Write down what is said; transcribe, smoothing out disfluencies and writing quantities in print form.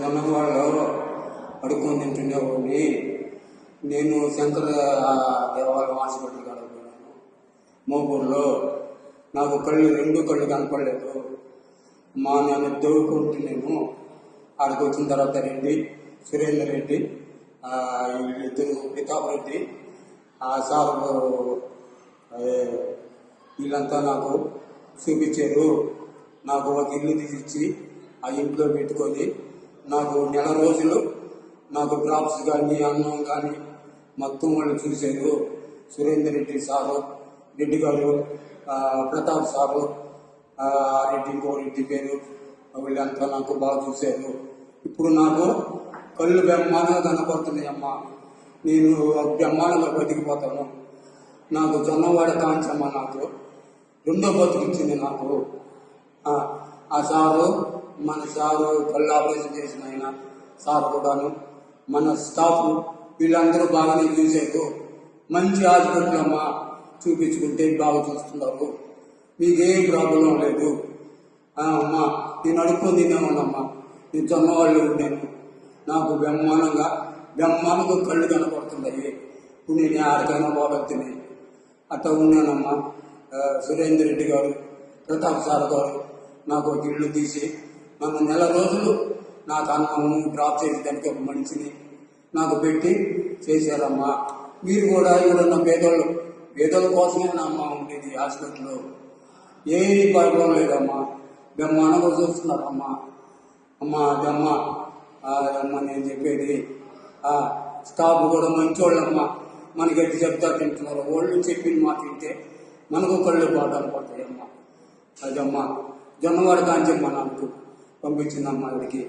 జొన్నవాళ్ళు అడుక్కొని తింటుండేవాడిని. నేను శంకర దేవాలయం హాస్పిటల్ కడుగుతున్నాను మోపూర్లో. నాకు రెండు కళ్ళు కనపడలేదు. నేను దొరుకుంటున్నాను. ఆడికి వచ్చిన తర్వాత సురేందర్ రెడ్డి, ఇద్దరు ప్రతాప్ రెడ్డి, సార్ వీళ్ళంతా నాకు చూపించారు. నాకు ఒక ఇల్లు తీసిచ్చి ఆ ఇంట్లో పెట్టుకొని నాకు నెల రోజులు నాకు డ్రాప్స్ కానీ అన్నం కానీ మొత్తం వాళ్ళు చూశారు. సురేందర్ రెడ్డి సారు, రెడ్డి గారు, ప్రతాప్ సారు, రెడ్డి ఇంకో రెడ్డి పేరు, వీళ్ళంతా నాకు బాగా చూశారు. ఇప్పుడు నాకు కళ్ళు బ్రహ్మాండంగా కనపడుతున్నాయి అమ్మ. నేను బ్రహ్మాండంగా బతికిపోతాను. నాకు జొన్నవాడ కాంచమ్మ నాకు రెండో బతికించింది నాకు. ఆ సారు, మన సారు కళ్ళు ఆపరేషన్ చేసిన ఆయన సార్ కూడాను, మన స్టాఫ్ వీళ్ళందరూ బాగానే చూశారు. మంచి హాస్పిటల్ అమ్మ, చూపించుకుంటే బాగా చూస్తున్నారు. మీకేం ప్రాబ్లం లేదు అమ్మా. నేను అడుక్కొని తిన్నామన్నమ్మా. నేను జొన్నవాళ్ళు ఉన్నాను. నాకు బ్రహ్మాండంగా కళ్ళు కనపడుతున్నాయి. ఇప్పుడు నేను ఆడికైనా పోగలుగుతున్నాయి. అట్లా ఉన్నానమ్మా. సురేందర్ రెడ్డి గారు, ప్రతాప్ సార్ గారు నాకు ఒక ఇల్లు తీసి నన్ను నెల రోజులు నాకు అన్నము డ్రాప్ చేసేదానికి ఒక మనిషిని నాకు పెట్టి చేశారమ్మా. మీరు కూడా ఎవరన్నా పేదోళ్ళ కోసమే నా అమ్మ ఉండేది హాస్పిటల్లో. ఏ ప్రాబ్లం లేదమ్మా. బ్రహ్మాండంగా చూస్తున్నారమ్మా. అమ్మ నేను చెప్పేది స్టాఫ్ కూడా మంచోళ్ళమ్మా. మనకి ఎట్టి చెప్తా తింటున్నారు. వాళ్ళు చెప్పిన మాట తింటే మనకు కళ్ళు బాగా కనపడతాయమ్మా. అదమ్మా జొన్నవాడ కాంచమ్మ నాకు పంపించిందమ్మా ఇక్కడికి.